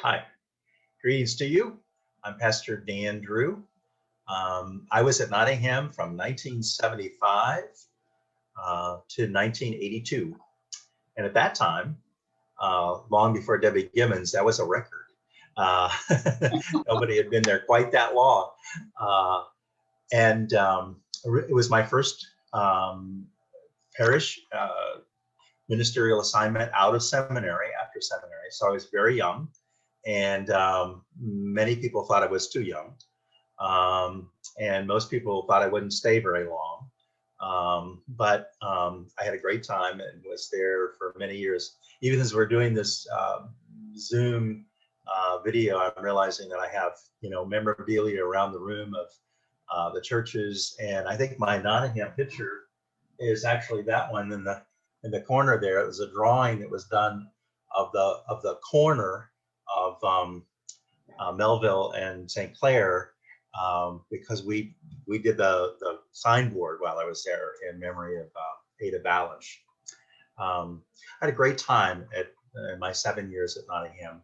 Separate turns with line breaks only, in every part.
Hi, greetings to you. I'm Pastor Dan Drew. I was at Nottingham from 1975 to 1982. And at that time, long before Debbie Gibbons, that was a record. Uh, Nobody had been there quite that long. And it was my first parish ministerial assignment out of seminary, after seminary. So I was very young. And many people thought I was too young. And most people thought I wouldn't stay very long. But I had a great time and was there for many years. Even as we're doing this Zoom video, I'm realizing that I have, memorabilia around the room of the churches. And I think my Nottingham picture is actually that one in the corner there. It was a drawing that was done of the corner of Melville and St. Clair, because we did the signboard while I was there in memory of Ada Balish. I had a great time at my 7 years at Nottingham.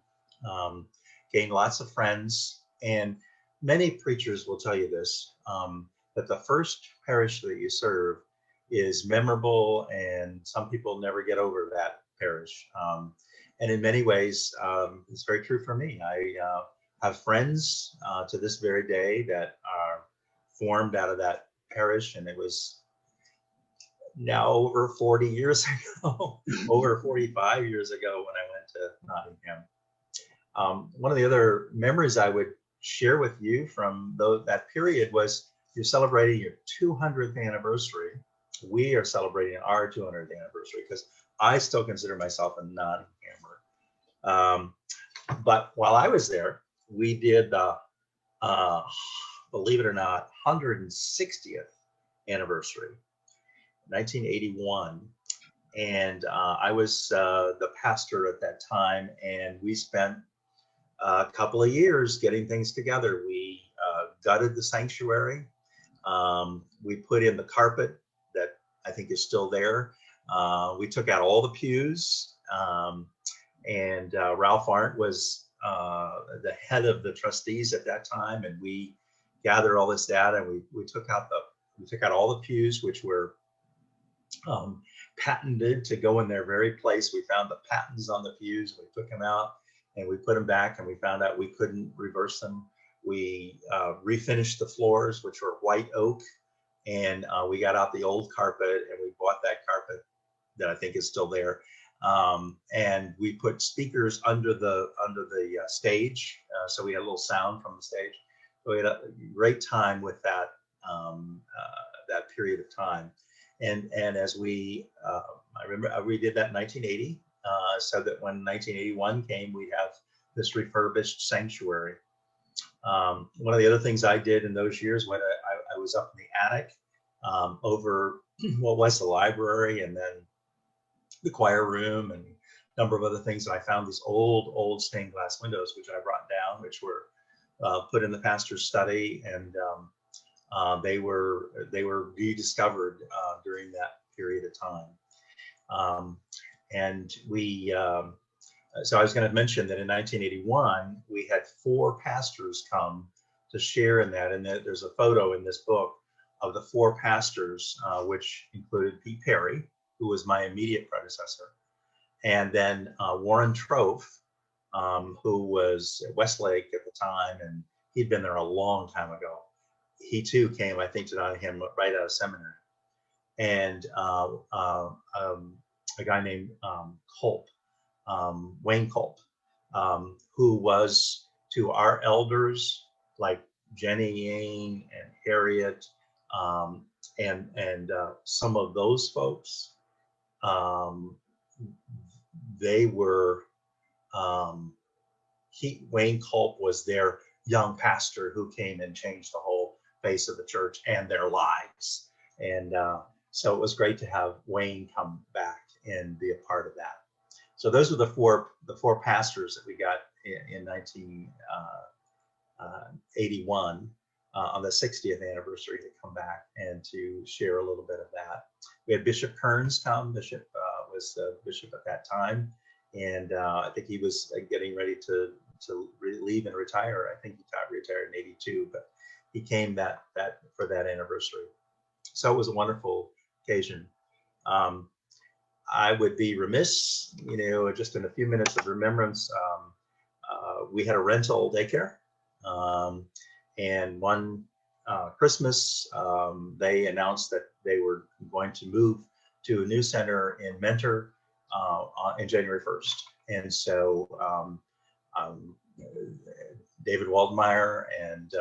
Gained lots of friends, and many preachers will tell you this, that the first parish that you serve is memorable, and some people never get over that parish. And in many ways, it's very true for me. I have friends to this very day that are formed out of that parish, and it was now over 40 years ago, over 45 years ago when I went to Nottingham. One of the other memories I would share with you from that period was you're celebrating your 200th anniversary. We are celebrating our 200th anniversary because I still consider myself a Nottinghammer. But while I was there, we did believe it or not, 160th anniversary, 1981. And I was the pastor at that time, and we spent a couple of years getting things together. We gutted the sanctuary. We put in the carpet that I think is still there. We took out all the pews, and Ralph Arndt was the head of the trustees at that time, and we gathered all this data, and we took out all the pews, which were patented to go in their very place. We found the patents on the pews. We took them out and we put them back, and we found out we couldn't reverse them. We refinished the floors, which were white oak, and we got out the old carpet, and we bought that carpet that I think is still there. And we put speakers under the stage, so we had a little sound from the stage. So we had a great time with that that period of time. And as I remember we did that in 1980, so that when 1981 came, we have this refurbished sanctuary. One of the other things I did in those years when I was up in the attic over what was the library, and then the choir room, and a number of other things. And I found these old stained glass windows, which I brought down, which were put in the pastor's study, and they were rediscovered during that period of time. And so I was going to mention that in 1981, we had 4 pastors come to share in that. And there's a photo in this book of the 4 pastors, which included Pete Perry, who was my immediate predecessor, and then Warren Trofe, who was at Westlake at the time, and he'd been there a long time ago. He too came, I think, to Nottingham right out of seminary, and a guy named Culp, Wayne Culp, who was to our elders like Jenny Yane and Harriet, and some of those folks. They were, Wayne Culp was their young pastor who came and changed the whole face of the church and their lives. And so it was great to have Wayne come back and be a part of that. So those were the four pastors that we got in 1981 on the 60th anniversary to come back and to share a little bit of that. We had Bishop Kearns come. Bishop was the bishop at that time, and I think he was getting ready to leave and retire. I think he got retired in '82, but he came for that anniversary. So it was a wonderful occasion. I would be remiss, just in a few minutes of remembrance. We had a rental daycare, and one Christmas, they announced that they were going to move to a new center in Mentor in January 1st. And so David Waldmeyer and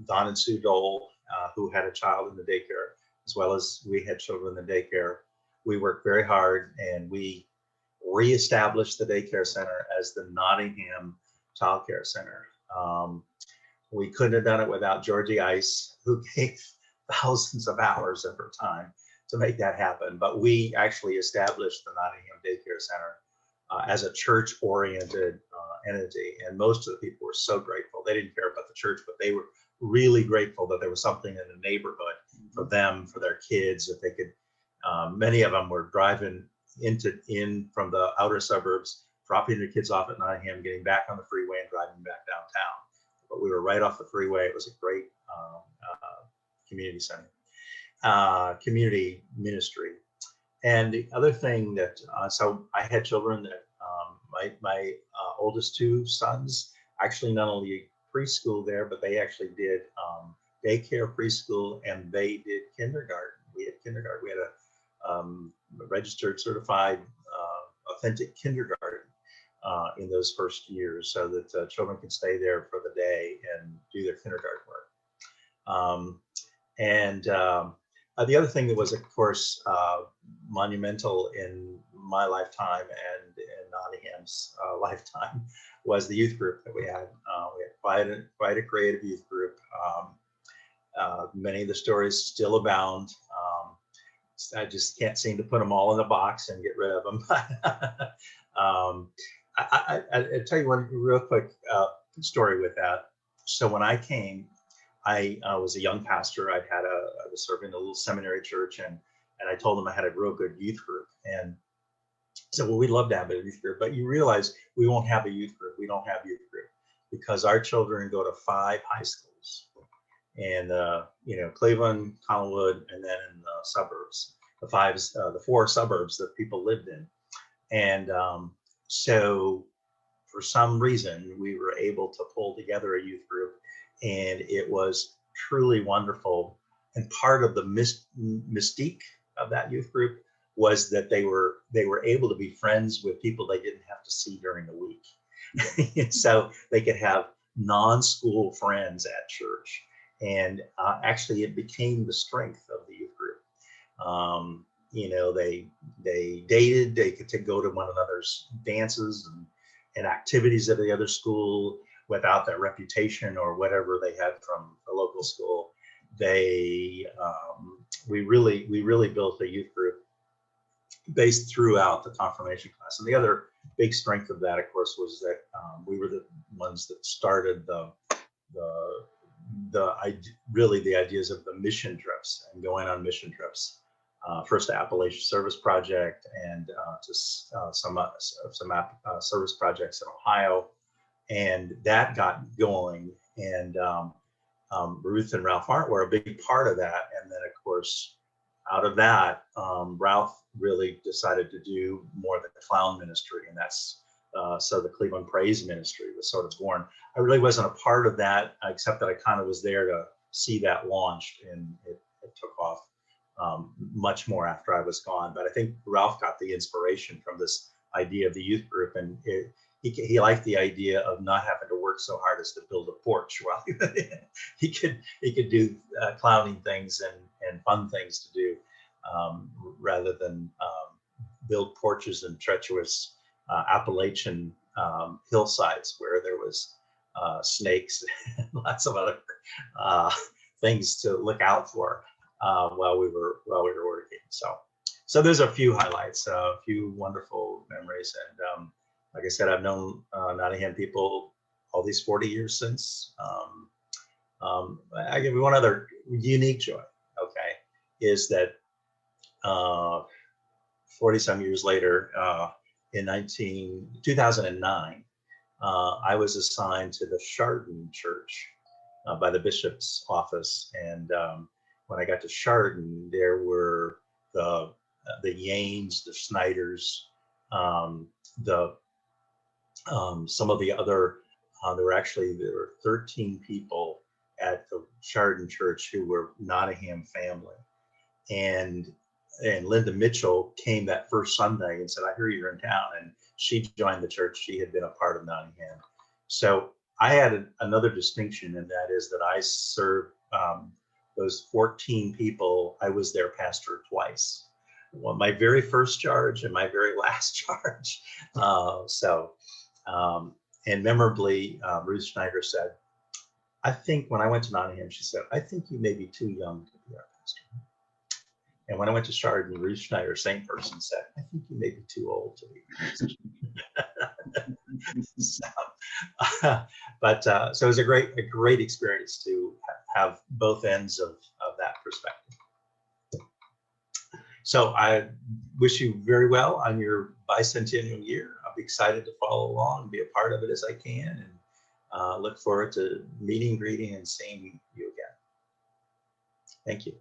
Don and Sue Dole, who had a child in the daycare, as well as we had children in the daycare, we worked very hard, and we reestablished the daycare center as the Nottingham Child Care Center. We couldn't have done it without Georgie Ice, who gave thousands of hours of her time to make that happen. But we actually established the Nottingham Daycare Center as a church-oriented entity, and most of the people were so grateful. They didn't care about the church, but they were really grateful that there was something in the neighborhood for them, for their kids, that they could. Many of them were driving in from the outer suburbs, dropping their kids off at Nottingham, getting back on the freeway and driving back downtown. But we were right off the freeway. It was a great community center, community ministry. And the other thing that, so I had children that my oldest two sons actually not only preschool there, but they actually did daycare, preschool, and they did kindergarten. We had kindergarten. We had a registered, certified, authentic kindergarten in those first years, so that children can stay there for the day and do their kindergarten work. The other thing that was, of course, monumental in my lifetime and in Nottingham's lifetime was the youth group that we had. We had quite a creative youth group. Many of the stories still abound. I just can't seem to put them all in a box and get rid of them. I'll tell you one real quick story with that. So when I came, I was a young pastor. I was serving a little seminary church, and I told them I had a real good youth group. And so, well, we'd love to have a youth group, but you realize we won't have a youth group. We don't have youth group because our children go to 5 high schools. And Cleveland, Collinwood, and then in the suburbs, the 4 suburbs that people lived in. And so for some reason, we were able to pull together a youth group, and it was truly wonderful. And part of the mystique of that youth group was that they were able to be friends with people they didn't have to see during the week. And so they could have non-school friends at church. And actually, it became the strength of the youth group. They dated. They could go to one another's dances and activities at the other school without that reputation or whatever they had from the local school. We really built a youth group based throughout the confirmation class. And the other big strength of that, of course, was that we were the ones that started the ideas of the mission trips and going on mission trips, first to Appalachian Service Project and to some service projects in Ohio, and that got going. And Ruth and Ralph were a big part of that. And then, of course, out of that, Ralph really decided to do more of the clown ministry, and that's so the Cleveland Praise Ministry was sort of born. I really wasn't a part of that, except that I kind of was there to see that launched, and it took off much more after I was gone. But I think Ralph got the inspiration from this idea of the youth group, and he liked the idea of not having to work so hard as to build a porch while he could do clowning things and fun things to do, rather than build porches in treacherous Appalachian hillsides where there was snakes and lots of other things to look out for while we were working. So there's a few highlights, a few wonderful memories, and like I said, I've known Nottingham people all these 40 years since. I give you one other unique joy. Okay, is that 40 some years later, in 2009, I was assigned to the Chardon Church by the bishop's office. And when I got to Chardon, there were the Yanes, the Snyders, the some of the other. There were 13 people at the Chardon Church who were Nottingham family, and Linda Mitchell came that first Sunday and said, "I hear you're in town," and she joined the church. She had been a part of Nottingham, so I had another distinction, and that is that I served those 14 people. I was their pastor twice. Well, my very first charge and my very last charge. And memorably, Ruth Schneider said, "I think when I went to Nottingham, she said, I think you may be too young to be our pastor." And when I went to Chardon, Ruth Schneider, same person, said, "I think you may be too old to be our pastor." So it was a great experience to have both ends of that perspective. So I wish you very well on your bicentennial year. I'll be excited to follow along and be a part of it as I can, and look forward to meeting, greeting, and seeing you again. Thank you.